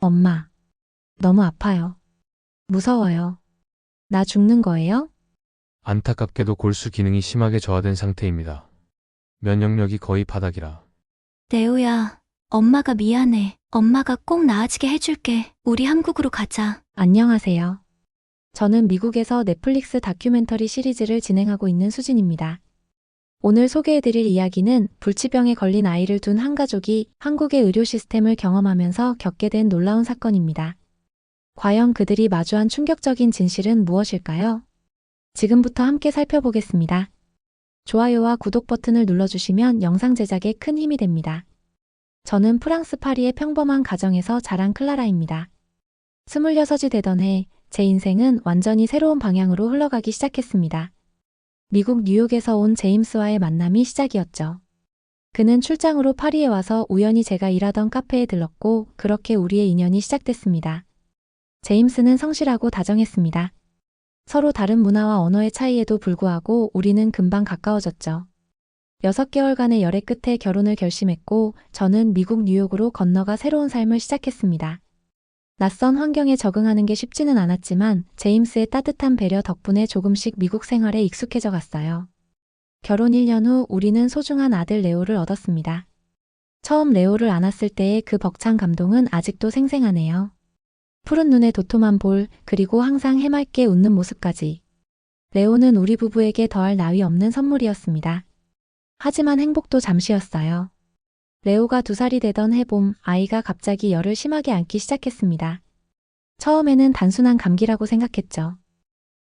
엄마, 너무 아파요. 무서워요. 나 죽는 거예요? 안타깝게도 골수 기능이 심하게 저하된 상태입니다. 면역력이 거의 바닥이라. 레오야, 엄마가 미안해. 엄마가 꼭 나아지게 해줄게. 우리 한국으로 가자. 안녕하세요. 저는 미국에서 넷플릭스 다큐멘터리 시리즈를 진행하고 있는 수진입니다. 오늘 소개해드릴 이야기는 불치병에 걸린 아이를 둔 한 가족이 한국의 의료 시스템을 경험하면서 겪게 된 놀라운 사건입니다. 과연 그들이 마주한 충격적인 진실은 무엇일까요? 지금부터 함께 살펴보겠습니다. 좋아요와 구독 버튼을 눌러주시면 영상 제작에 큰 힘이 됩니다. 저는 프랑스 파리의 평범한 가정에서 자란 클라라입니다. 26이 되던 해, 제 인생은 완전히 새로운 방향으로 흘러가기 시작했습니다. 미국 뉴욕에서 온 제임스와의 만남이 시작이었죠. 그는 출장으로 파리에 와서 우연히 제가 일하던 카페에 들렀고 그렇게 우리의 인연이 시작됐습니다. 제임스는 성실하고 다정했습니다. 서로 다른 문화와 언어의 차이에도 불구하고 우리는 금방 가까워졌죠. 6개월간의 열애 끝에 결혼을 결심했고 저는 미국 뉴욕으로 건너가 새로운 삶을 시작했습니다. 낯선 환경에 적응하는 게 쉽지는 않았지만 제임스의 따뜻한 배려 덕분에 조금씩 미국 생활에 익숙해져 갔어요. 결혼 1년 후 우리는 소중한 아들 레오를 얻었습니다. 처음 레오를 안았을 때의 그 벅찬 감동은 아직도 생생하네요. 푸른 눈에 도톰한 볼, 그리고 항상 해맑게 웃는 모습까지. 레오는 우리 부부에게 더할 나위 없는 선물이었습니다. 하지만 행복도 잠시였어요. 레오가 2살이 되던 해봄, 아이가 갑자기 열을 심하게 앓기 시작했습니다. 처음에는 단순한 감기라고 생각했죠.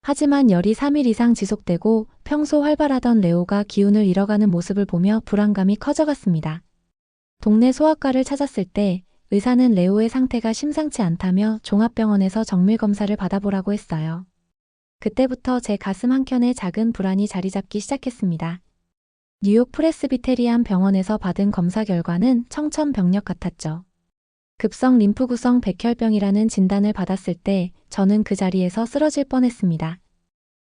하지만 열이 3일 이상 지속되고 평소 활발하던 레오가 기운을 잃어가는 모습을 보며 불안감이 커져갔습니다. 동네 소아과를 찾았을 때 의사는 레오의 상태가 심상치 않다며 종합병원에서 정밀검사를 받아보라고 했어요. 그때부터 제 가슴 한켠에 작은 불안이 자리 잡기 시작했습니다. 뉴욕 프레스비테리안 병원에서 받은 검사 결과는 청천벽력 같았죠. 급성 림프구성 백혈병이라는 진단을 받았을 때 저는 그 자리에서 쓰러질 뻔했습니다.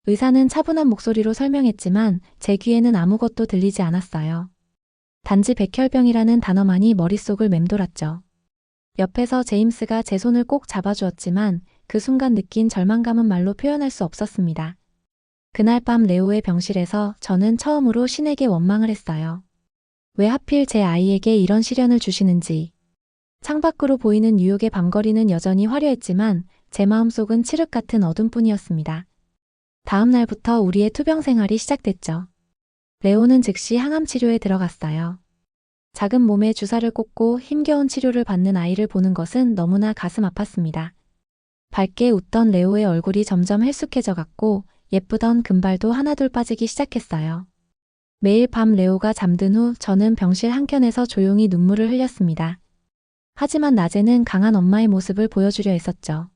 의사는 차분한 목소리로 설명했지만 제 귀에는 아무것도 들리지 않았어요. 단지 백혈병이라는 단어만이 머릿속을 맴돌았죠. 옆에서 제임스가 제 손을 꼭 잡아주었지만 그 순간 느낀 절망감은 말로 표현할 수 없었습니다. 그날 밤 레오의 병실에서 저는 처음으로 신에게 원망을 했어요. 왜 하필 제 아이에게 이런 시련을 주시는지. 창밖으로 보이는 뉴욕의 밤거리는 여전히 화려했지만 제 마음속은 칠흑 같은 어둠뿐이었습니다. 다음 날부터 우리의 투병 생활이 시작됐죠. 레오는 즉시 항암 치료에 들어갔어요. 작은 몸에 주사를 꽂고 힘겨운 치료를 받는 아이를 보는 것은 너무나 가슴 아팠습니다. 밝게 웃던 레오의 얼굴이 점점 헬쑥해져 갔고 예쁘던 금발도 하나둘 빠지기 시작했어요. 매일 밤 레오가 잠든 후 저는 병실 한켠에서 조용히 눈물을 흘렸습니다. 하지만 낮에는 강한 엄마의 모습을 보여주려 했었죠.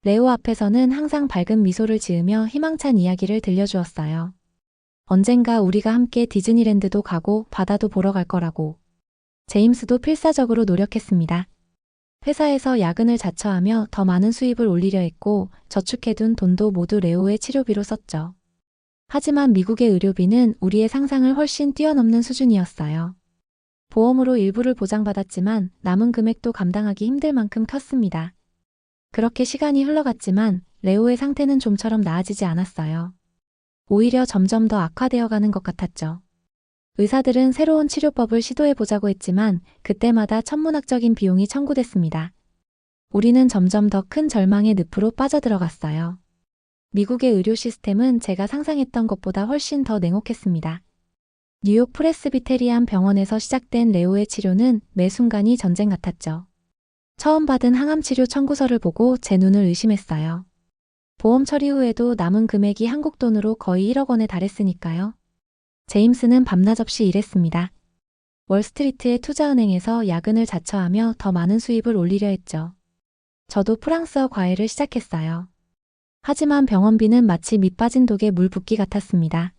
레오 앞에서는 항상 밝은 미소를 지으며 희망찬 이야기를 들려주었어요. 언젠가 우리가 함께 디즈니랜드도 가고 바다도 보러 갈 거라고. 제임스도 필사적으로 노력했습니다. 회사에서 야근을 자처하며 더 많은 수입을 올리려 했고 저축해둔 돈도 모두 레오의 치료비로 썼죠. 하지만 미국의 의료비는 우리의 상상을 훨씬 뛰어넘는 수준이었어요. 보험으로 일부를 보장받았지만 남은 금액도 감당하기 힘들 만큼 컸습니다. 그렇게 시간이 흘러갔지만 레오의 상태는 좀처럼 나아지지 않았어요. 오히려 점점 더 악화되어 가는 것 같았죠. 의사들은 새로운 치료법을 시도해보자고 했지만 그때마다 천문학적인 비용이 청구됐습니다. 우리는 점점 더 큰 절망의 늪으로 빠져들어갔어요. 미국의 의료 시스템은 제가 상상했던 것보다 훨씬 더 냉혹했습니다. 뉴욕 프레스비테리안 병원에서 시작된 레오의 치료는 매 순간이 전쟁 같았죠. 처음 받은 항암치료 청구서를 보고 제 눈을 의심했어요. 보험 처리 후에도 남은 금액이 한국 돈으로 거의 1억 원에 달했으니까요. 제임스는 밤낮 없이 일했습니다. 월스트리트의 투자은행에서 야근을 자처하며 더 많은 수입을 올리려 했죠. 저도 프랑스어 과외를 시작했어요. 하지만 병원비는 마치 밑 빠진 독에 물 붓기 같았습니다.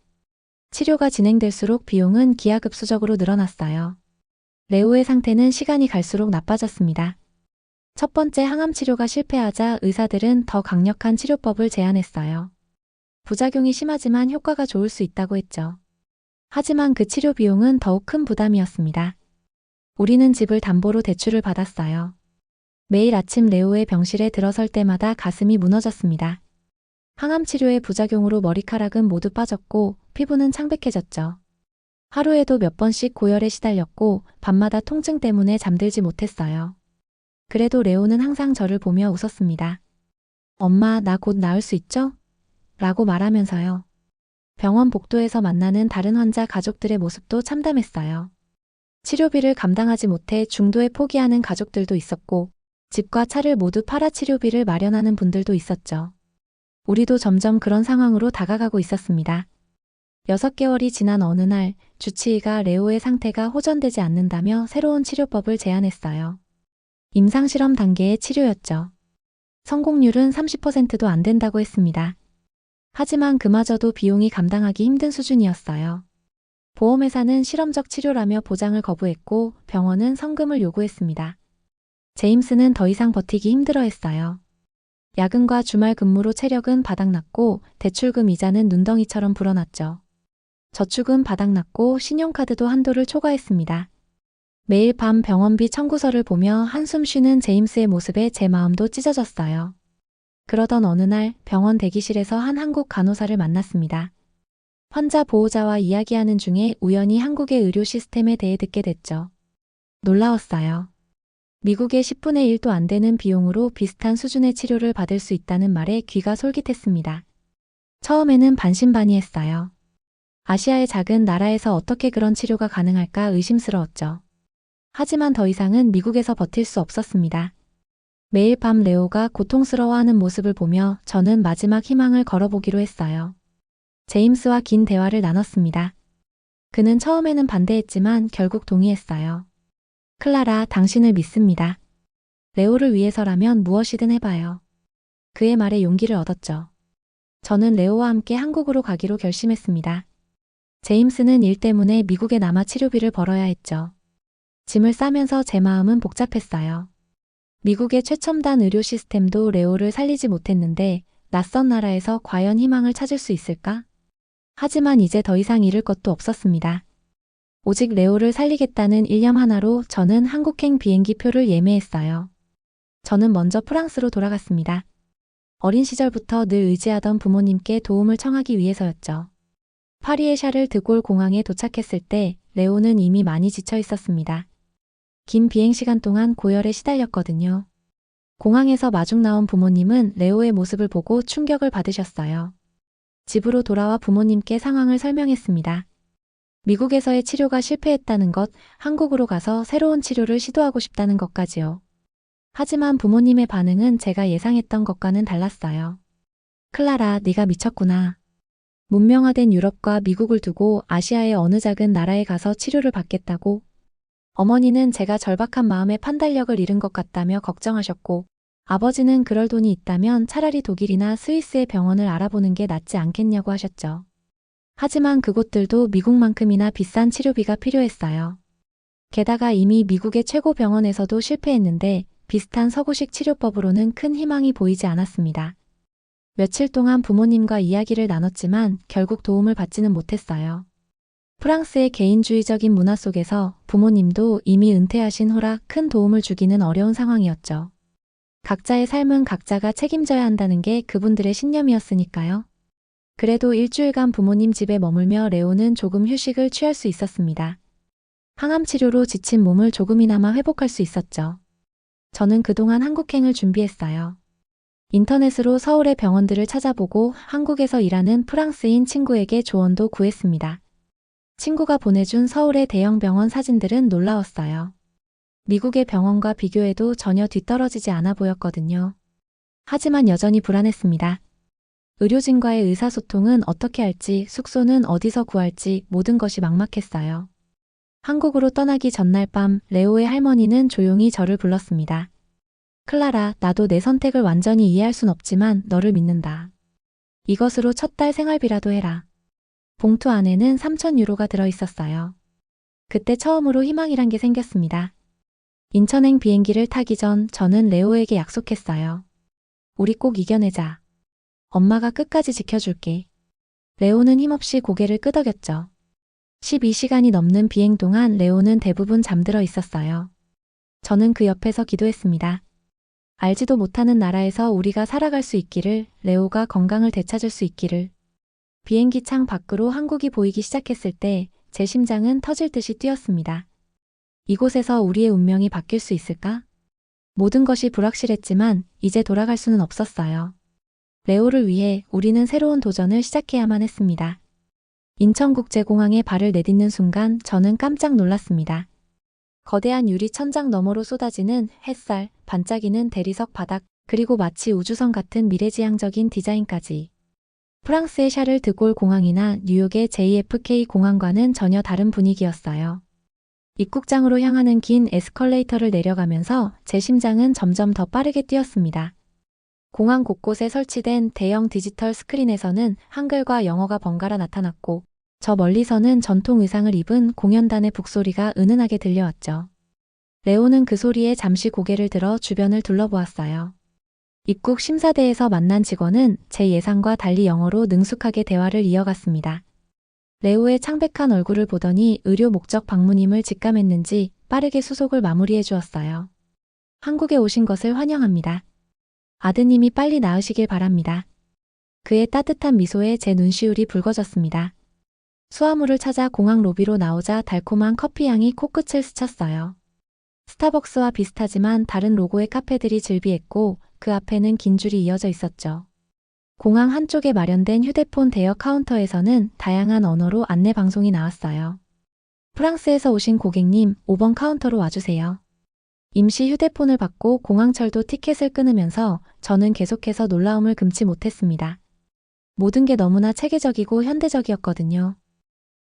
치료가 진행될수록 비용은 기하급수적으로 늘어났어요. 레오의 상태는 시간이 갈수록 나빠졌습니다. 첫 번째 항암 치료가 실패하자 의사들은 더 강력한 치료법을 제안했어요. 부작용이 심하지만 효과가 좋을 수 있다고 했죠. 하지만 그 치료 비용은 더욱 큰 부담이었습니다. 우리는 집을 담보로 대출을 받았어요. 매일 아침 레오의 병실에 들어설 때마다 가슴이 무너졌습니다. 항암 치료의 부작용으로 머리카락은 모두 빠졌고 피부는 창백해졌죠. 하루에도 몇 번씩 고열에 시달렸고 밤마다 통증 때문에 잠들지 못했어요. 그래도 레오는 항상 저를 보며 웃었습니다. 엄마, 나 곧 나을 수 있죠? 라고 말하면서요. 병원 복도에서 만나는 다른 환자 가족들의 모습도 참담했어요. 치료비를 감당하지 못해 중도에 포기하는 가족들도 있었고, 집과 차를 모두 팔아 치료비를 마련하는 분들도 있었죠. 우리도 점점 그런 상황으로 다가가고 있었습니다. 6개월이 지난 어느 날 주치의가 레오의 상태가 호전되지 않는다며 새로운 치료법을 제안했어요. 임상실험 단계의 치료였죠. 성공률은 30%도 안 된다고 했습니다. 하지만 그마저도 비용이 감당하기 힘든 수준이었어요. 보험회사는 실험적 치료라며 보장을 거부했고 병원은 성금을 요구했습니다. 제임스는 더 이상 버티기 힘들어했어요. 야근과 주말 근무로 체력은 바닥났고 대출금 이자는 눈덩이처럼 불어났죠. 저축은 바닥났고 신용카드도 한도를 초과했습니다. 매일 밤 병원비 청구서를 보며 한숨 쉬는 제임스의 모습에 제 마음도 찢어졌어요. 그러던 어느 날 병원 대기실에서 한 한국 간호사를 만났습니다. 환자 보호자와 이야기하는 중에 우연히 한국의 의료 시스템에 대해 듣게 됐죠. 놀라웠어요. 미국의 10분의 1도 안 되는 비용으로 비슷한 수준의 치료를 받을 수 있다는 말에 귀가 솔깃했습니다. 처음에는 반신반의했어요. 아시아의 작은 나라에서 어떻게 그런 치료가 가능할까 의심스러웠죠. 하지만 더 이상은 미국에서 버틸 수 없었습니다. 매일 밤 레오가 고통스러워하는 모습을 보며 저는 마지막 희망을 걸어보기로 했어요. 제임스와 긴 대화를 나눴습니다. 그는 처음에는 반대했지만 결국 동의했어요. 클라라, 당신을 믿습니다. 레오를 위해서라면 무엇이든 해봐요. 그의 말에 용기를 얻었죠. 저는 레오와 함께 한국으로 가기로 결심했습니다. 제임스는 일 때문에 미국에 남아 치료비를 벌어야 했죠. 짐을 싸면서 제 마음은 복잡했어요. 미국의 최첨단 의료 시스템도 레오를 살리지 못했는데 낯선 나라에서 과연 희망을 찾을 수 있을까? 하지만 이제 더 이상 잃을 것도 없었습니다. 오직 레오를 살리겠다는 일념 하나로 저는 한국행 비행기 표를 예매했어요. 저는 먼저 프랑스로 돌아갔습니다. 어린 시절부터 늘 의지하던 부모님께 도움을 청하기 위해서였죠. 파리의 샤를 드골 공항에 도착했을 때 레오는 이미 많이 지쳐 있었습니다. 긴 비행시간 동안 고열에 시달렸거든요. 공항에서 마중 나온 부모님은 레오의 모습을 보고 충격을 받으셨어요. 집으로 돌아와 부모님께 상황을 설명했습니다. 미국에서의 치료가 실패했다는 것, 한국으로 가서 새로운 치료를 시도하고 싶다는 것까지요. 하지만 부모님의 반응은 제가 예상했던 것과는 달랐어요. 클라라, 네가 미쳤구나. 문명화된 유럽과 미국을 두고 아시아의 어느 작은 나라에 가서 치료를 받겠다고? 어머니는 제가 절박한 마음에 판단력을 잃은 것 같다며 걱정하셨고, 아버지는 그럴 돈이 있다면 차라리 독일이나 스위스의 병원을 알아보는 게 낫지 않겠냐고 하셨죠. 하지만 그곳들도 미국만큼이나 비싼 치료비가 필요했어요. 게다가 이미 미국의 최고 병원에서도 실패했는데 비슷한 서구식 치료법으로는 큰 희망이 보이지 않았습니다. 며칠 동안 부모님과 이야기를 나눴지만 결국 도움을 받지는 못했어요. 프랑스의 개인주의적인 문화 속에서 부모님도 이미 은퇴하신 후라 큰 도움을 주기는 어려운 상황이었죠. 각자의 삶은 각자가 책임져야 한다는 게 그분들의 신념이었으니까요. 그래도 일주일간 부모님 집에 머물며 레오는 조금 휴식을 취할 수 있었습니다. 항암 치료로 지친 몸을 조금이나마 회복할 수 있었죠. 저는 그동안 한국행을 준비했어요. 인터넷으로 서울의 병원들을 찾아보고 한국에서 일하는 프랑스인 친구에게 조언도 구했습니다. 친구가 보내준 서울의 대형 병원 사진들은 놀라웠어요. 미국의 병원과 비교해도 전혀 뒤떨어지지 않아 보였거든요. 하지만 여전히 불안했습니다. 의료진과의 의사소통은 어떻게 할지, 숙소는 어디서 구할지 모든 것이 막막했어요. 한국으로 떠나기 전날 밤 레오의 할머니는 조용히 저를 불렀습니다. 클라라, 나도 내 선택을 완전히 이해할 순 없지만 너를 믿는다. 이것으로 첫 달 생활비라도 해라. 봉투 안에는 3,000유로가 들어있었어요. 그때 처음으로 희망이란 게 생겼습니다. 인천행 비행기를 타기 전 저는 레오에게 약속했어요. 우리 꼭 이겨내자. 엄마가 끝까지 지켜줄게. 레오는 힘없이 고개를 끄덕였죠. 12시간이 넘는 비행 동안 레오는 대부분 잠들어 있었어요. 저는 그 옆에서 기도했습니다. 알지도 못하는 나라에서 우리가 살아갈 수 있기를, 레오가 건강을 되찾을 수 있기를. 비행기 창 밖으로 한국이 보이기 시작했을 때 제 심장은 터질 듯이 뛰었습니다. 이곳에서 우리의 운명이 바뀔 수 있을까? 모든 것이 불확실했지만 이제 돌아갈 수는 없었어요. 레오를 위해 우리는 새로운 도전을 시작해야만 했습니다. 인천국제공항에 발을 내딛는 순간 저는 깜짝 놀랐습니다. 거대한 유리 천장 너머로 쏟아지는 햇살, 반짝이는 대리석 바닥, 그리고 마치 우주선 같은 미래지향적인 디자인까지. 프랑스의 샤를 드골 공항이나 뉴욕의 JFK 공항과는 전혀 다른 분위기였어요. 입국장으로 향하는 긴 에스컬레이터를 내려가면서 제 심장은 점점 더 빠르게 뛰었습니다. 공항 곳곳에 설치된 대형 디지털 스크린에서는 한글과 영어가 번갈아 나타났고, 저 멀리서는 전통 의상을 입은 공연단의 북소리가 은은하게 들려왔죠. 레오는 그 소리에 잠시 고개를 들어 주변을 둘러보았어요. 입국 심사대에서 만난 직원은 제 예상과 달리 영어로 능숙하게 대화를 이어갔습니다. 레오의 창백한 얼굴을 보더니 의료 목적 방문임을 직감했는지 빠르게 수속을 마무리해 주었어요. 한국에 오신 것을 환영합니다. 아드님이 빨리 나으시길 바랍니다. 그의 따뜻한 미소에 제 눈시울이 붉어졌습니다. 수화물을 찾아 공항 로비로 나오자 달콤한 커피 향이 코끝을 스쳤어요. 스타벅스와 비슷하지만 다른 로고의 카페들이 즐비했고 그 앞에는 긴 줄이 이어져 있었죠. 공항 한쪽에 마련된 휴대폰 대여 카운터에서는 다양한 언어로 안내 방송이 나왔어요. 프랑스에서 오신 고객님, 5번 카운터로 와주세요. 임시 휴대폰을 받고 공항철도 티켓을 끊으면서 저는 계속해서 놀라움을 금치 못했습니다. 모든 게 너무나 체계적이고 현대적이었거든요.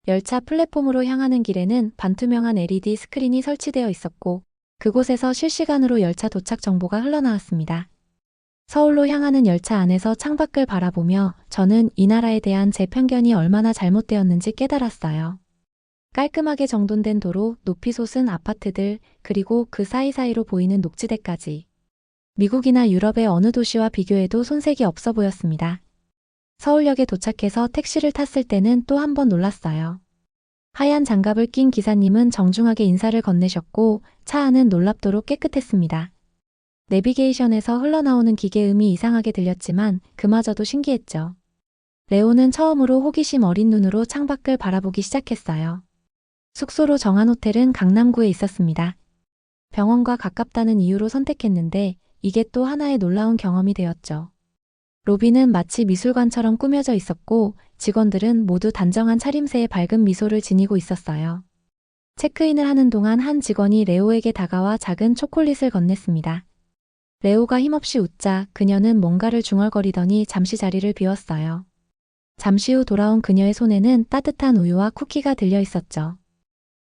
열차 플랫폼으로 향하는 길에는 반투명한 LED 스크린이 설치되어 있었고 그곳에서 실시간으로 열차 도착 정보가 흘러나왔습니다. 서울로 향하는 열차 안에서 창밖을 바라보며 저는 이 나라에 대한 제 편견이 얼마나 잘못되었는지 깨달았어요. 깔끔하게 정돈된 도로, 높이 솟은 아파트들, 그리고 그 사이사이로 보이는 녹지대까지. 미국이나 유럽의 어느 도시와 비교해도 손색이 없어 보였습니다. 서울역에 도착해서 택시를 탔을 때는 또 한 번 놀랐어요. 하얀 장갑을 낀 기사님은 정중하게 인사를 건네셨고 차 안은 놀랍도록 깨끗했습니다. 내비게이션에서 흘러나오는 기계음이 이상하게 들렸지만 그마저도 신기했죠. 레오는 처음으로 호기심 어린 눈으로 창밖을 바라보기 시작했어요. 숙소로 정한 호텔은 강남구에 있었습니다. 병원과 가깝다는 이유로 선택했는데 이게 또 하나의 놀라운 경험이 되었죠. 로비는 마치 미술관처럼 꾸며져 있었고 직원들은 모두 단정한 차림새의 밝은 미소를 지니고 있었어요. 체크인을 하는 동안 한 직원이 레오에게 다가와 작은 초콜릿을 건넸습니다. 레오가 힘없이 웃자 그녀는 뭔가를 중얼거리더니 잠시 자리를 비웠어요. 잠시 후 돌아온 그녀의 손에는 따뜻한 우유와 쿠키가 들려 있었죠.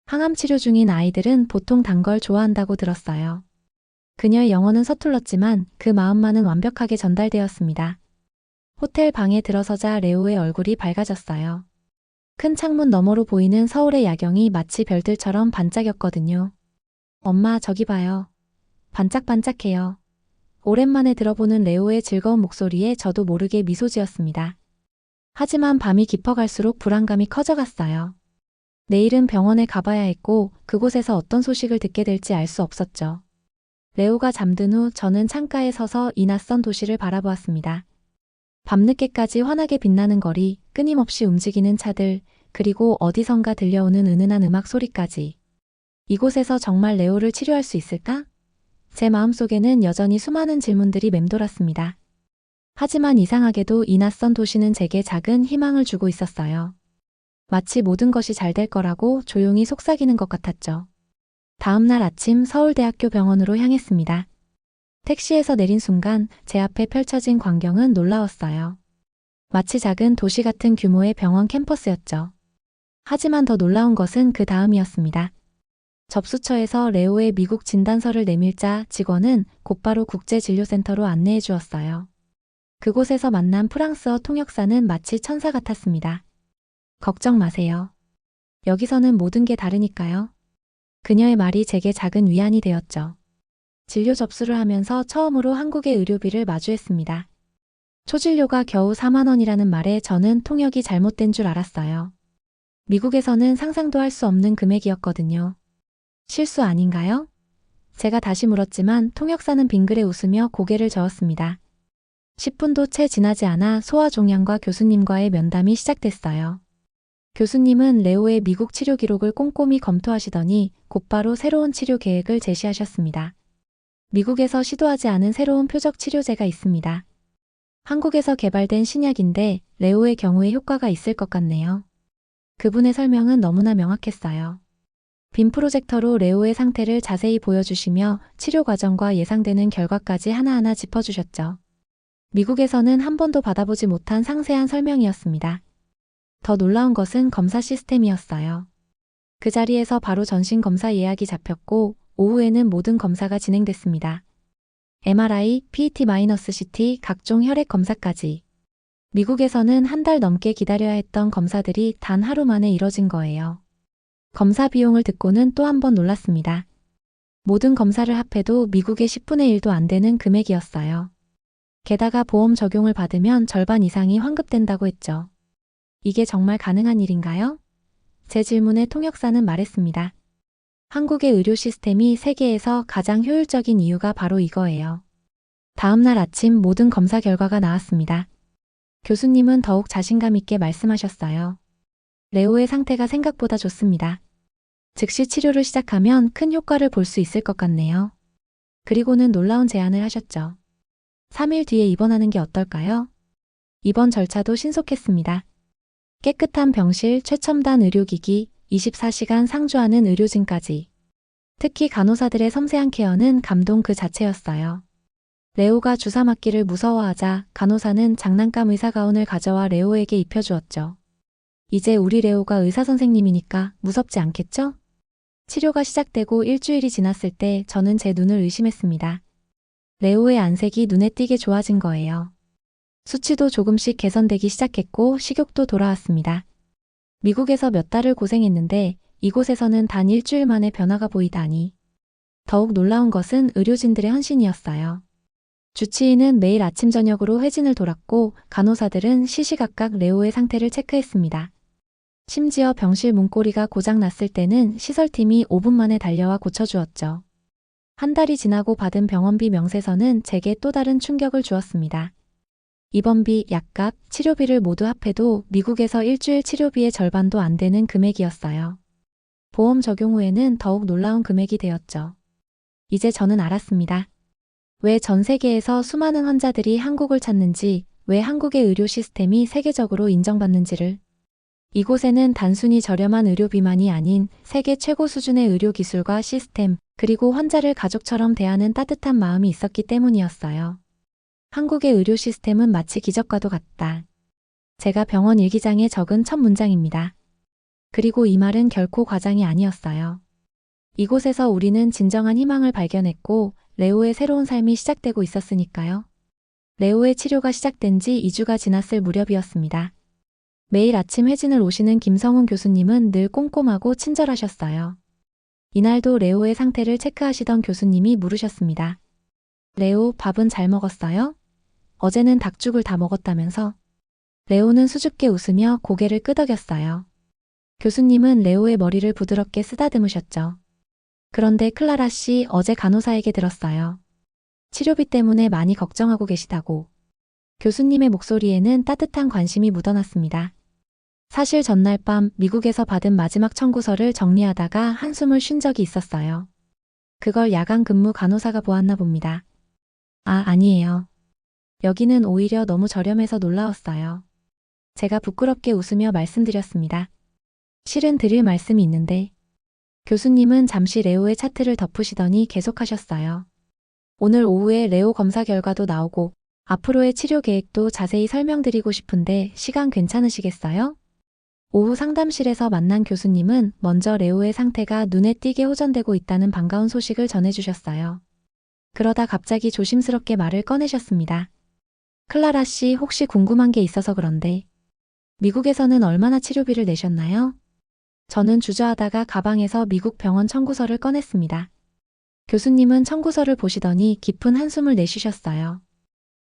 항암 치료 중인 아이들은 보통 단 걸 좋아한다고 들었어요. 그녀의 영어는 서툴렀지만 그 마음만은 완벽하게 전달되었습니다. 호텔 방에 들어서자 레오의 얼굴이 밝아졌어요. 큰 창문 너머로 보이는 서울의 야경이 마치 별들처럼 반짝였거든요. 엄마, 저기 봐요. 반짝반짝해요. 오랜만에 들어보는 레오의 즐거운 목소리에 저도 모르게 미소 지었습니다. 하지만 밤이 깊어갈수록 불안감이 커져갔어요. 내일은 병원에 가봐야 했고 그곳에서 어떤 소식을 듣게 될지 알 수 없었죠. 레오가 잠든 후 저는 창가에 서서 이 낯선 도시를 바라보았습니다. 밤늦게까지 환하게 빛나는 거리, 끊임없이 움직이는 차들, 그리고 어디선가 들려오는 은은한 음악 소리까지. 이곳에서 정말 레오를 치료할 수 있을까? 제 마음속에는 여전히 수많은 질문들이 맴돌았습니다. 하지만 이상하게도 이 낯선 도시는 제게 작은 희망을 주고 있었어요. 마치 모든 것이 잘 될 거라고 조용히 속삭이는 것 같았죠. 다음 날 아침 서울대학교 병원으로 향했습니다. 택시에서 내린 순간 제 앞에 펼쳐진 광경은 놀라웠어요. 마치 작은 도시 같은 규모의 병원 캠퍼스였죠. 하지만 더 놀라운 것은 그 다음이었습니다. 접수처에서 레오의 미국 진단서를 내밀자 직원은 곧바로 국제진료센터로 안내해 주었어요. 그곳에서 만난 프랑스어 통역사는 마치 천사 같았습니다. 걱정 마세요. 여기서는 모든 게 다르니까요. 그녀의 말이 제게 작은 위안이 되었죠. 진료 접수를 하면서 처음으로 한국의 의료비를 마주했습니다. 초진료가 겨우 4만 원이라는 말에 저는 통역이 잘못된 줄 알았어요. 미국에서는 상상도 할 수 없는 금액이었거든요. 실수 아닌가요? 제가 다시 물었지만 통역사는 빙그레 웃으며 고개를 저었습니다. 10분도 채 지나지 않아 소아종양과 교수님과의 면담이 시작됐어요. 교수님은 레오의 미국 치료 기록을 꼼꼼히 검토하시더니 곧바로 새로운 치료 계획을 제시하셨습니다. 미국에서 시도하지 않은 새로운 표적 치료제가 있습니다. 한국에서 개발된 신약인데 레오의 경우에 효과가 있을 것 같네요. 그분의 설명은 너무나 명확했어요. 빔 프로젝터로 레오의 상태를 자세히 보여주시며 치료 과정과 예상되는 결과까지 하나하나 짚어주셨죠. 미국에서는 한 번도 받아보지 못한 상세한 설명이었습니다. 더 놀라운 것은 검사 시스템이었어요. 그 자리에서 바로 전신 검사 예약이 잡혔고 오후에는 모든 검사가 진행됐습니다. MRI, PET-CT, 각종 혈액 검사까지. 미국에서는 한 달 넘게 기다려야 했던 검사들이 단 하루 만에 이뤄진 거예요. 검사 비용을 듣고는 또 한 번 놀랐습니다. 모든 검사를 합해도 미국의 10분의 1도 안 되는 금액이었어요. 게다가 보험 적용을 받으면 절반 이상이 환급된다고 했죠. 이게 정말 가능한 일인가요? 제 질문에 통역사는 말했습니다. 한국의 의료 시스템이 세계에서 가장 효율적인 이유가 바로 이거예요. 다음 날 아침 모든 검사 결과가 나왔습니다. 교수님은 더욱 자신감 있게 말씀하셨어요. 레오의 상태가 생각보다 좋습니다. 즉시 치료를 시작하면 큰 효과를 볼 수 있을 것 같네요. 그리고는 놀라운 제안을 하셨죠. 3일 뒤에 입원하는 게 어떨까요? 입원 절차도 신속했습니다. 깨끗한 병실, 최첨단 의료기기, 24시간 상주하는 의료진까지. 특히 간호사들의 섬세한 케어는 감동 그 자체였어요. 레오가 주사 맞기를 무서워하자 간호사는 장난감 의사가운을 가져와 레오에게 입혀주었죠. 이제 우리 레오가 의사 선생님이니까 무섭지 않겠죠? 치료가 시작되고 일주일이 지났을 때 저는 제 눈을 의심했습니다. 레오의 안색이 눈에 띄게 좋아진 거예요. 수치도 조금씩 개선되기 시작했고 식욕도 돌아왔습니다. 미국에서 몇 달을 고생했는데 이곳에서는 단 일주일 만에 변화가 보이다니. 더욱 놀라운 것은 의료진들의 헌신이었어요. 주치의는 매일 아침 저녁으로 회진을 돌았고 간호사들은 시시각각 레오의 상태를 체크했습니다. 심지어 병실 문고리가 고장 났을 때는 시설팀이 5분 만에 달려와 고쳐주었죠. 한 달이 지나고 받은 병원비 명세서는 제게 또 다른 충격을 주었습니다. 입원비, 약값, 치료비를 모두 합해도 미국에서 일주일 치료비의 절반도 안 되는 금액이었어요. 보험 적용 후에는 더욱 놀라운 금액이 되었죠. 이제 저는 알았습니다. 왜 전 세계에서 수많은 환자들이 한국을 찾는지, 왜 한국의 의료 시스템이 세계적으로 인정받는지를. 이곳에는 단순히 저렴한 의료비만이 아닌 세계 최고 수준의 의료 기술과 시스템, 그리고 환자를 가족처럼 대하는 따뜻한 마음이 있었기 때문이었어요. 한국의 의료 시스템은 마치 기적과도 같다. 제가 병원 일기장에 적은 첫 문장입니다. 그리고 이 말은 결코 과장이 아니었어요. 이곳에서 우리는 진정한 희망을 발견했고 레오의 새로운 삶이 시작되고 있었으니까요. 레오의 치료가 시작된 지 2주가 지났을 무렵이었습니다. 매일 아침 회진을 오시는 김성훈 교수님은 늘 꼼꼼하고 친절하셨어요. 이날도 레오의 상태를 체크하시던 교수님이 물으셨습니다. 레오, 밥은 잘 먹었어요? 어제는 닭죽을 다 먹었다면서? 레오는 수줍게 웃으며 고개를 끄덕였어요. 교수님은 레오의 머리를 부드럽게 쓰다듬으셨죠. 그런데 클라라 씨, 어제 간호사에게 들었어요. 치료비 때문에 많이 걱정하고 계시다고. 교수님의 목소리에는 따뜻한 관심이 묻어났습니다. 사실 전날 밤 미국에서 받은 마지막 청구서를 정리하다가 한숨을 쉰 적이 있었어요. 그걸 야간 근무 간호사가 보았나 봅니다. 아니에요. 여기는 오히려 너무 저렴해서 놀라웠어요. 제가 부끄럽게 웃으며 말씀드렸습니다. 실은 드릴 말씀이 있는데. 교수님은 잠시 레오의 차트를 덮으시더니 계속하셨어요. 오늘 오후에 레오 검사 결과도 나오고 앞으로의 치료 계획도 자세히 설명드리고 싶은데 시간 괜찮으시겠어요? 오후 상담실에서 만난 교수님은 먼저 레오의 상태가 눈에 띄게 호전되고 있다는 반가운 소식을 전해주셨어요. 그러다 갑자기 조심스럽게 말을 꺼내셨습니다. 클라라 씨, 혹시 궁금한 게 있어서 그런데 미국에서는 얼마나 치료비를 내셨나요? 저는 주저하다가 가방에서 미국 병원 청구서를 꺼냈습니다. 교수님은 청구서를 보시더니 깊은 한숨을 내쉬셨어요.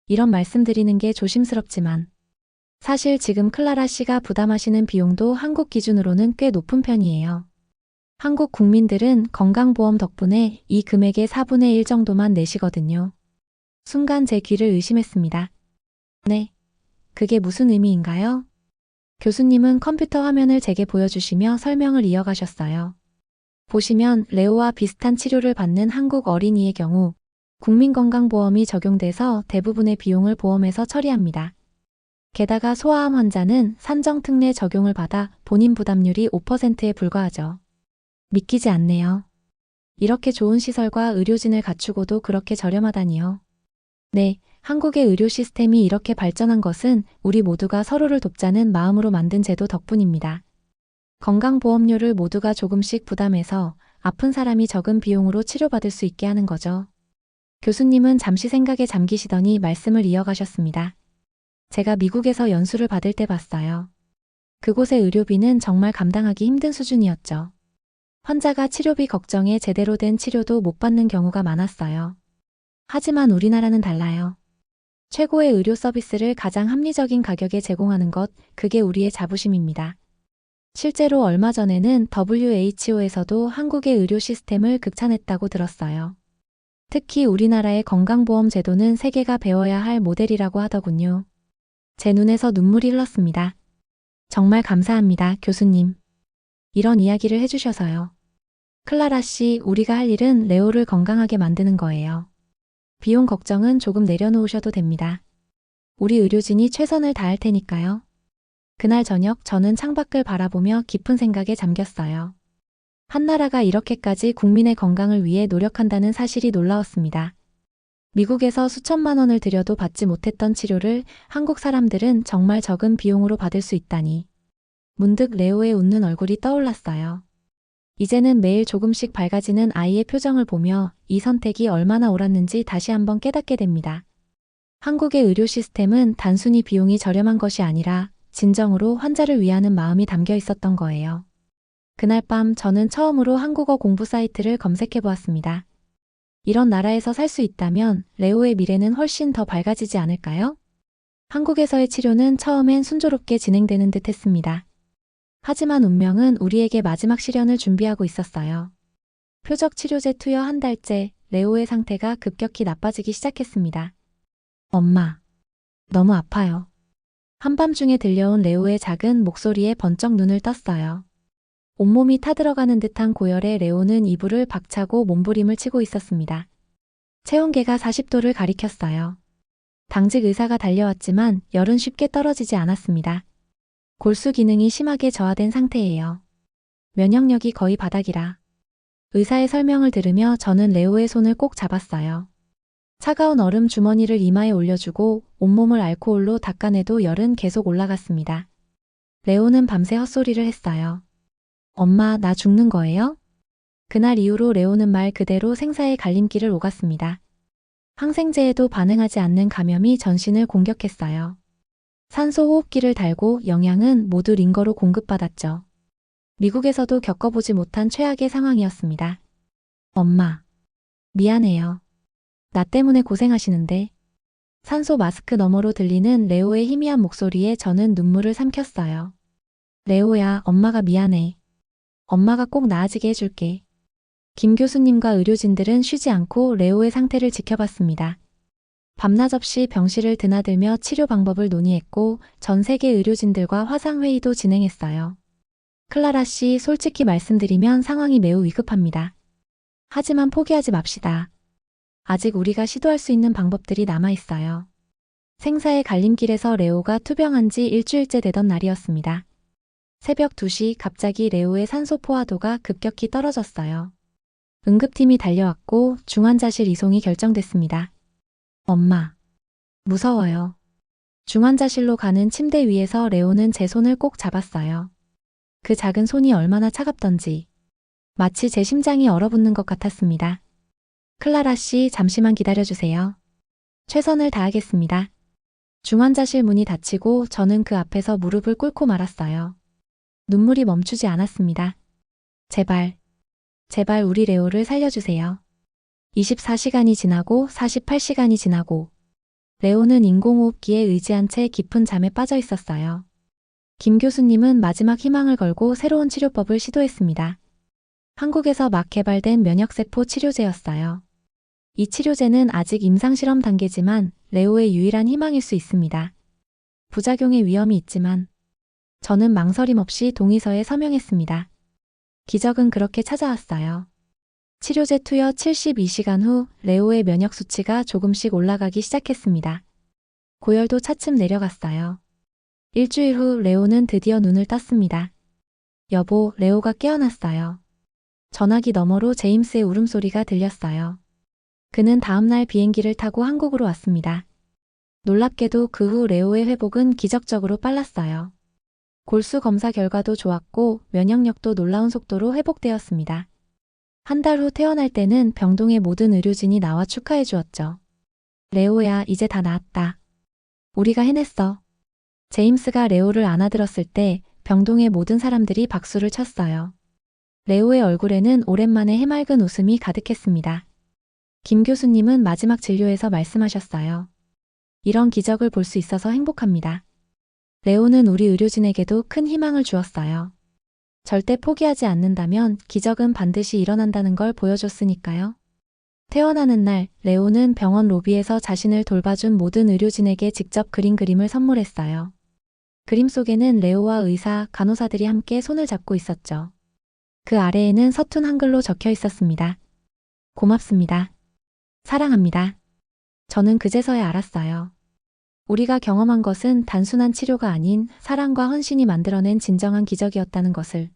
이런 말씀 드리는 게 조심스럽지만 사실 지금 클라라 씨가 부담하시는 비용도 한국 기준으로는 꽤 높은 편이에요. 한국 국민들은 건강보험 덕분에 이 금액의 4분의 1 정도만 내시거든요. 순간 제 귀를 의심했습니다. 네. 그게 무슨 의미인가요? 교수님은 컴퓨터 화면을 제게 보여주시며 설명을 이어가셨어요. 보시면 레오와 비슷한 치료를 받는 한국 어린이의 경우 국민건강보험이 적용돼서 대부분의 비용을 보험에서 처리합니다. 게다가 소아암 환자는 산정특례 적용을 받아 본인 부담률이 5%에 불과하죠. 믿기지 않네요. 이렇게 좋은 시설과 의료진을 갖추고도 그렇게 저렴하다니요. 네, 한국의 의료 시스템이 이렇게 발전한 것은 우리 모두가 서로를 돕자는 마음으로 만든 제도 덕분입니다. 건강보험료를 모두가 조금씩 부담해서 아픈 사람이 적은 비용으로 치료받을 수 있게 하는 거죠. 교수님은 잠시 생각에 잠기시더니 말씀을 이어가셨습니다. 제가 미국에서 연수를 받을 때 봤어요. 그곳의 의료비는 정말 감당하기 힘든 수준이었죠. 환자가 치료비 걱정에 제대로 된 치료도 못 받는 경우가 많았어요. 하지만 우리나라는 달라요. 최고의 의료 서비스를 가장 합리적인 가격에 제공하는 것, 그게 우리의 자부심입니다. 실제로 얼마 전에는 WHO에서도 한국의 의료 시스템을 극찬했다고 들었어요. 특히 우리나라의 건강보험 제도는 세계가 배워야 할 모델이라고 하더군요. 제 눈에서 눈물이 흘렀습니다. 정말 감사합니다, 교수님. 이런 이야기를 해주셔서요. 클라라 씨, 우리가 할 일은 레오를 건강하게 만드는 거예요. 비용 걱정은 조금 내려놓으셔도 됩니다. 우리 의료진이 최선을 다할 테니까요. 그날 저녁 저는 창밖을 바라보며 깊은 생각에 잠겼어요. 한나라가 이렇게까지 국민의 건강을 위해 노력한다는 사실이 놀라웠습니다. 미국에서 수천만 원을 들여도 받지 못했던 치료를 한국 사람들은 정말 적은 비용으로 받을 수 있다니. 문득 레오의 웃는 얼굴이 떠올랐어요. 이제는 매일 조금씩 밝아지는 아이의 표정을 보며 이 선택이 얼마나 옳았는지 다시 한번 깨닫게 됩니다. 한국의 의료 시스템은 단순히 비용이 저렴한 것이 아니라 진정으로 환자를 위하는 마음이 담겨 있었던 거예요. 그날 밤 저는 처음으로 한국어 공부 사이트를 검색해 보았습니다. 이런 나라에서 살 수 있다면 레오의 미래는 훨씬 더 밝아지지 않을까요? 한국에서의 치료는 처음엔 순조롭게 진행되는 듯 했습니다. 하지만 운명은 우리에게 마지막 시련을 준비하고 있었어요. 표적 치료제 투여 한 달째 레오의 상태가 급격히 나빠지기 시작했습니다. 엄마, 너무 아파요. 한밤중에 들려온 레오의 작은 목소리에 번쩍 눈을 떴어요. 온몸이 타들어가는 듯한 고열에 레오는 이불을 박차고 몸부림을 치고 있었습니다. 체온계가 40도를 가리켰어요. 당직 의사가 달려왔지만 열은 쉽게 떨어지지 않았습니다. 골수 기능이 심하게 저하된 상태예요. 면역력이 거의 바닥이라. 의사의 설명을 들으며 저는 레오의 손을 꼭 잡았어요. 차가운 얼음 주머니를 이마에 올려주고 온몸을 알코올로 닦아내도 열은 계속 올라갔습니다. 레오는 밤새 헛소리를 했어요. 엄마, 나 죽는 거예요? 그날 이후로 레오는 말 그대로 생사의 갈림길을 오갔습니다. 항생제에도 반응하지 않는 감염이 전신을 공격했어요. 산소 호흡기를 달고 영양은 모두 링거로 공급받았죠. 미국에서도 겪어보지 못한 최악의 상황이었습니다. 엄마, 미안해요. 나 때문에 고생하시는데. 산소 마스크 너머로 들리는 레오의 희미한 목소리에 저는 눈물을 삼켰어요. 레오야, 엄마가 미안해. 엄마가 꼭 나아지게 해줄게. 김 교수님과 의료진들은 쉬지 않고 레오의 상태를 지켜봤습니다. 밤낮 없이 병실을 드나들며 치료 방법을 논의했고 전 세계 의료진들과 화상회의도 진행했어요. 클라라 씨, 솔직히 말씀드리면 상황이 매우 위급합니다. 하지만 포기하지 맙시다. 아직 우리가 시도할 수 있는 방법들이 남아있어요. 생사의 갈림길에서 레오가 투병한 지 일주일째 되던 날이었습니다. 새벽 2시 갑자기 레오의 산소 포화도가 급격히 떨어졌어요. 응급팀이 달려왔고 중환자실 이송이 결정됐습니다. 엄마, 무서워요. 중환자실로 가는 침대 위에서 레오는 제 손을 꼭 잡았어요. 그 작은 손이 얼마나 차갑던지 마치 제 심장이 얼어붙는 것 같았습니다. 클라라 씨, 잠시만 기다려주세요. 최선을 다하겠습니다. 중환자실 문이 닫히고 저는 그 앞에서 무릎을 꿇고 말았어요. 눈물이 멈추지 않았습니다. 제발, 제발 우리 레오를 살려주세요. 24시간이 지나고 48시간이 지나고 레오는 인공호흡기에 의지한 채 깊은 잠에 빠져 있었어요. 김 교수님은 마지막 희망을 걸고 새로운 치료법을 시도했습니다. 한국에서 막 개발된 면역세포 치료제였어요. 이 치료제는 아직 임상실험 단계지만 레오의 유일한 희망일 수 있습니다. 부작용의 위험이 있지만 저는 망설임 없이 동의서에 서명했습니다. 기적은 그렇게 찾아왔어요. 치료제 투여 72시간 후 레오의 면역 수치가 조금씩 올라가기 시작했습니다. 고열도 차츰 내려갔어요. 일주일 후 레오는 드디어 눈을 떴습니다. 여보, 레오가 깨어났어요. 전화기 너머로 제임스의 울음소리가 들렸어요. 그는 다음날 비행기를 타고 한국으로 왔습니다. 놀랍게도 그 후 레오의 회복은 기적적으로 빨랐어요. 골수 검사 결과도 좋았고 면역력도 놀라운 속도로 회복되었습니다. 한 달 후 태어날 때는 병동의 모든 의료진이 나와 축하해 주었죠. 레오야, 이제 다 나았다. 우리가 해냈어. 제임스가 레오를 안아들었을 때 병동의 모든 사람들이 박수를 쳤어요. 레오의 얼굴에는 오랜만에 해맑은 웃음이 가득했습니다. 김 교수님은 마지막 진료에서 말씀하셨어요. 이런 기적을 볼 수 있어서 행복합니다. 레오는 우리 의료진에게도 큰 희망을 주었어요. 절대 포기하지 않는다면 기적은 반드시 일어난다는 걸 보여줬으니까요. 태어나는 날, 레오는 병원 로비에서 자신을 돌봐준 모든 의료진에게 직접 그린 그림을 선물했어요. 그림 속에는 레오와 의사, 간호사들이 함께 손을 잡고 있었죠. 그 아래에는 서툰 한글로 적혀 있었습니다. 고맙습니다. 사랑합니다. 저는 그제서야 알았어요. 우리가 경험한 것은 단순한 치료가 아닌 사랑과 헌신이 만들어낸 진정한 기적이었다는 것을.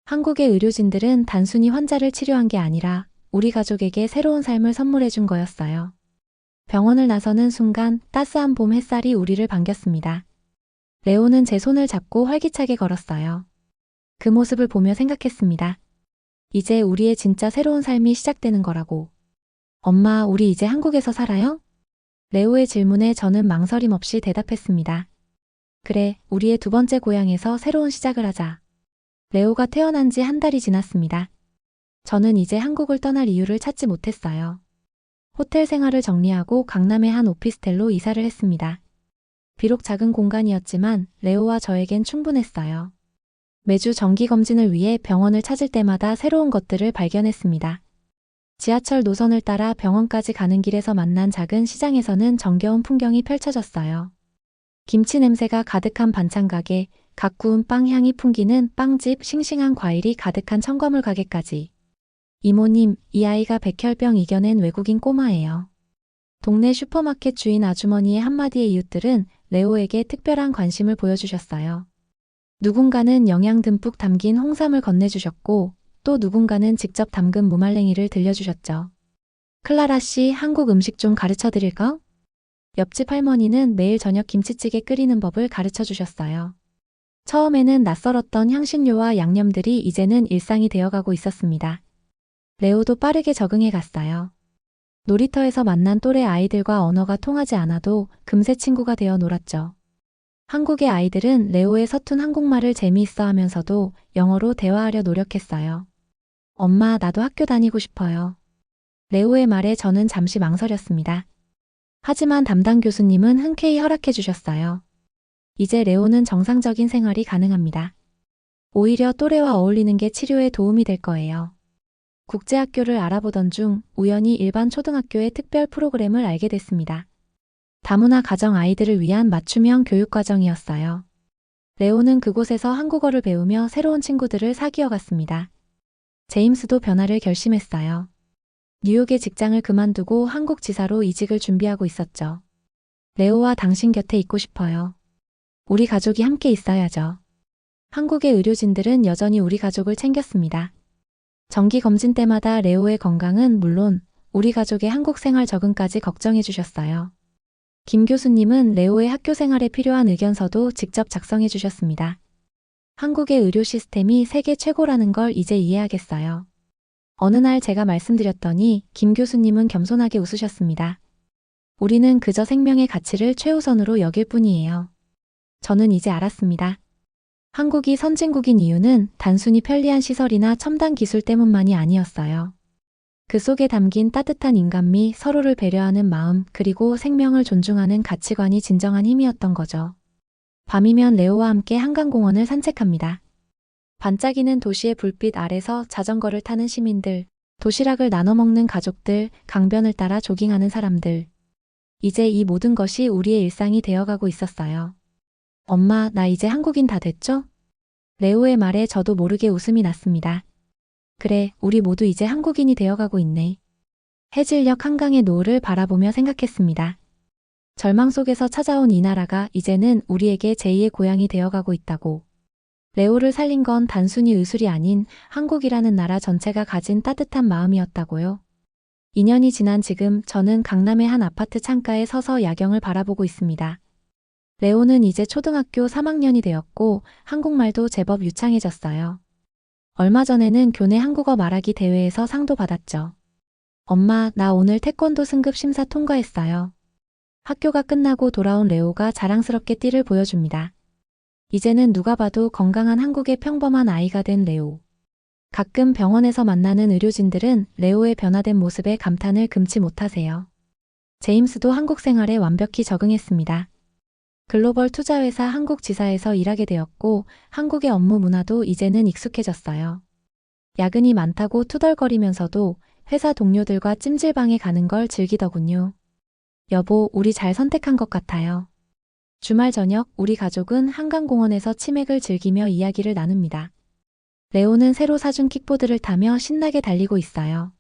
한국의 의료진들은 단순히 환자를 치료한 게 아니라 우리 가족에게 새로운 삶을 선물해 준 거였어요. 병원을 나서는 순간 따스한 봄 햇살이 우리를 반겼습니다. 레오는 제 손을 잡고 활기차게 걸었어요. 그 모습을 보며 생각했습니다. 이제 우리의 진짜 새로운 삶이 시작되는 거라고. 엄마, 우리 이제 한국에서 살아요? 레오의 질문에 저는 망설임 없이 대답했습니다. 그래, 우리의 두 번째 고향에서 새로운 시작을 하자. 레오가 태어난 지 한 달이 지났습니다. 저는 이제 한국을 떠날 이유를 찾지 못했어요. 호텔 생활을 정리하고 강남의 한 오피스텔로 이사를 했습니다. 비록 작은 공간이었지만 레오와 저에겐 충분했어요. 매주 정기검진을 위해 병원을 찾을 때마다 새로운 것들을 발견했습니다. 지하철 노선을 따라 병원까지 가는 길에서 만난 작은 시장에서는 정겨운 풍경이 펼쳐졌어요. 김치 냄새가 가득한 반찬 가게, 갓 구운 빵 향이 풍기는 빵집, 싱싱한 과일이 가득한 첨가물 가게까지. 이모님, 이 아이가 백혈병 이겨낸 외국인 꼬마예요. 동네 슈퍼마켓 주인 아주머니의 한마디의 이웃들은 레오에게 특별한 관심을 보여주셨어요. 누군가는 영양 듬뿍 담긴 홍삼을 건네주셨고 또 누군가는 직접 담근 무말랭이를 들려주셨죠. 클라라 씨, 한국 음식 좀 가르쳐 드릴까? 옆집 할머니는 매일 저녁 김치찌개 끓이는 법을 가르쳐 주셨어요. 처음에는 낯설었던 향신료와 양념들이 이제는 일상이 되어가고 있었습니다. 레오도 빠르게 적응해 갔어요. 놀이터에서 만난 또래 아이들과 언어가 통하지 않아도 금세 친구가 되어 놀았죠. 한국의 아이들은 레오의 서툰 한국말을 재미있어 하면서도 영어로 대화하려 노력했어요. 엄마, 나도 학교 다니고 싶어요. 레오의 말에 저는 잠시 망설였습니다. 하지만 담당 교수님은 흔쾌히 허락해 주셨어요. 이제 레오는 정상적인 생활이 가능합니다. 오히려 또래와 어울리는 게 치료에 도움이 될 거예요. 국제학교를 알아보던 중 우연히 일반 초등학교의 특별 프로그램을 알게 됐습니다. 다문화 가정 아이들을 위한 맞춤형 교육과정이었어요. 레오는 그곳에서 한국어를 배우며 새로운 친구들을 사귀어갔습니다. 제임스도 변화를 결심했어요. 뉴욕의 직장을 그만두고 한국 지사로 이직을 준비하고 있었죠. 레오와 당신 곁에 있고 싶어요. 우리 가족이 함께 있어야죠. 한국의 의료진들은 여전히 우리 가족을 챙겼습니다. 정기 검진 때마다 레오의 건강은 물론 우리 가족의 한국 생활 적응까지 걱정해 주셨어요. 김 교수님은 레오의 학교 생활에 필요한 의견서도 직접 작성해 주셨습니다. 한국의 의료 시스템이 세계 최고라는 걸 이제 이해하겠어요. 어느 날 제가 말씀드렸더니 김 교수님은 겸손하게 웃으셨습니다. 우리는 그저 생명의 가치를 최우선으로 여길 뿐이에요. 저는 이제 알았습니다. 한국이 선진국인 이유는 단순히 편리한 시설이나 첨단 기술 때문만이 아니었어요. 그 속에 담긴 따뜻한 인간미, 서로를 배려하는 마음, 그리고 생명을 존중하는 가치관이 진정한 힘이었던 거죠. 밤이면 레오와 함께 한강공원을 산책합니다. 반짝이는 도시의 불빛 아래서 자전거를 타는 시민들, 도시락을 나눠 먹는 가족들, 강변을 따라 조깅하는 사람들. 이제 이 모든 것이 우리의 일상이 되어가고 있었어요. 엄마, 나 이제 한국인 다 됐죠? 레오의 말에 저도 모르게 웃음이 났습니다. 그래, 우리 모두 이제 한국인이 되어가고 있네. 해질녘 한강의 노을을 바라보며 생각했습니다. 절망 속에서 찾아온 이 나라가 이제는 우리에게 제2의 고향이 되어가고 있다고. 레오를 살린 건 단순히 의술이 아닌 한국이라는 나라 전체가 가진 따뜻한 마음이었다고요. 2년이 지난 지금 저는 강남의 한 아파트 창가에 서서 야경을 바라보고 있습니다. 레오는 이제 초등학교 3학년이 되었고 한국말도 제법 유창해졌어요. 얼마 전에는 교내 한국어 말하기 대회에서 상도 받았죠. 엄마, 나 오늘 태권도 승급 심사 통과했어요. 학교가 끝나고 돌아온 레오가 자랑스럽게 띠를 보여줍니다. 이제는 누가 봐도 건강한 한국의 평범한 아이가 된 레오. 가끔 병원에서 만나는 의료진들은 레오의 변화된 모습에 감탄을 금치 못하세요. 제임스도 한국 생활에 완벽히 적응했습니다. 글로벌 투자회사 한국지사에서 일하게 되었고 한국의 업무 문화도 이제는 익숙해졌어요. 야근이 많다고 투덜거리면서도 회사 동료들과 찜질방에 가는 걸 즐기더군요. 여보, 우리 잘 선택한 것 같아요. 주말 저녁 우리 가족은 한강공원에서 치맥을 즐기며 이야기를 나눕니다. 레오는 새로 사준 킥보드를 타며 신나게 달리고 있어요.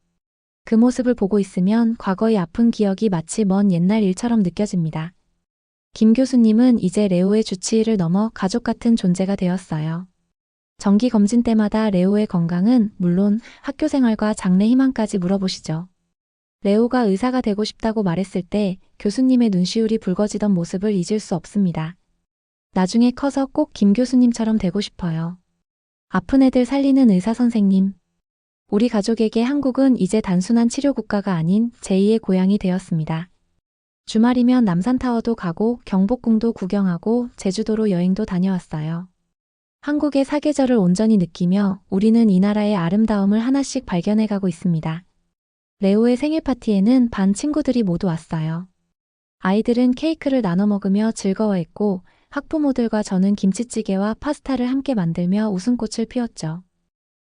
그 모습을 보고 있으면 과거의 아픈 기억이 마치 먼 옛날 일처럼 느껴집니다. 김 교수님은 이제 레오의 주치의를 넘어 가족 같은 존재가 되었어요. 정기 검진 때마다 레오의 건강은 물론 학교 생활과 장래 희망까지 물어보시죠. 레오가 의사가 되고 싶다고 말했을 때 교수님의 눈시울이 붉어지던 모습을 잊을 수 없습니다. 나중에 커서 꼭 김 교수님처럼 되고 싶어요. 아픈 애들 살리는 의사 선생님. 우리 가족에게 한국은 이제 단순한 치료 국가가 아닌 제2의 고향이 되었습니다. 주말이면 남산타워도 가고 경복궁도 구경하고 제주도로 여행도 다녀왔어요. 한국의 사계절을 온전히 느끼며 우리는 이 나라의 아름다움을 하나씩 발견해가고 있습니다. 레오의 생일 파티에는 반 친구들이 모두 왔어요. 아이들은 케이크를 나눠 먹으며 즐거워했고 학부모들과 저는 김치찌개와 파스타를 함께 만들며 웃음꽃을 피웠죠.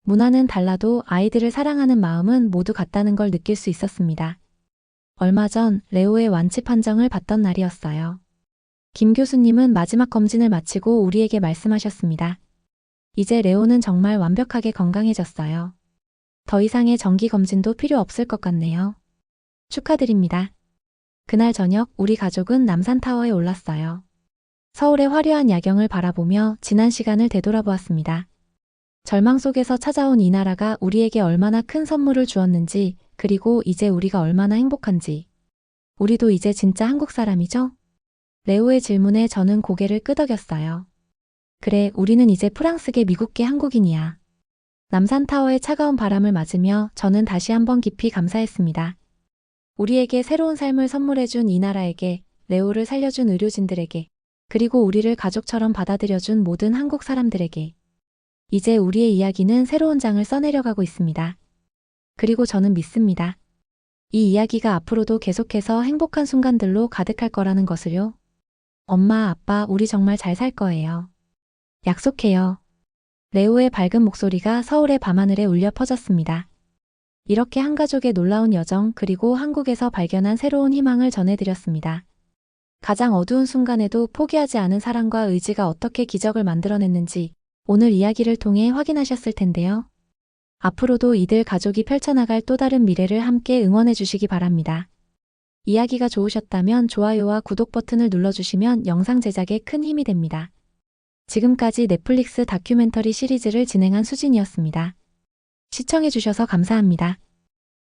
문화는 달라도 아이들을 사랑하는 마음은 모두 같다는 걸 느낄 수 있었습니다. 얼마 전 레오의 완치 판정을 받던 날이었어요. 김 교수님은 마지막 검진을 마치고 우리에게 말씀하셨습니다. 이제 레오는 정말 완벽하게 건강해졌어요. 더 이상의 정기 검진도 필요 없을 것 같네요. 축하드립니다. 그날 저녁 우리 가족은 남산타워에 올랐어요. 서울의 화려한 야경을 바라보며 지난 시간을 되돌아보았습니다. 절망 속에서 찾아온 이 나라가 우리에게 얼마나 큰 선물을 주었는지, 그리고 이제 우리가 얼마나 행복한지. 우리도 이제 진짜 한국 사람이죠? 레오의 질문에 저는 고개를 끄덕였어요. 그래, 우리는 이제 프랑스계 미국계 한국인이야. 남산타워의 차가운 바람을 맞으며 저는 다시 한번 깊이 감사했습니다. 우리에게 새로운 삶을 선물해준 이 나라에게, 레오를 살려준 의료진들에게, 그리고 우리를 가족처럼 받아들여준 모든 한국 사람들에게. 이제 우리의 이야기는 새로운 장을 써내려가고 있습니다. 그리고 저는 믿습니다. 이 이야기가 앞으로도 계속해서 행복한 순간들로 가득할 거라는 것을요. 엄마, 아빠, 우리 정말 잘 살 거예요. 약속해요. 레오의 밝은 목소리가 서울의 밤하늘에 울려 퍼졌습니다. 이렇게 한 가족의 놀라운 여정 그리고 한국에서 발견한 새로운 희망을 전해드렸습니다. 가장 어두운 순간에도 포기하지 않은 사랑과 의지가 어떻게 기적을 만들어냈는지 오늘 이야기를 통해 확인하셨을 텐데요. 앞으로도 이들 가족이 펼쳐나갈 또 다른 미래를 함께 응원해 주시기 바랍니다. 이야기가 좋으셨다면 좋아요와 구독 버튼을 눌러주시면 영상 제작에 큰 힘이 됩니다. 지금까지 넷플릭스 다큐멘터리 시리즈를 진행한 수진이었습니다. 시청해주셔서 감사합니다.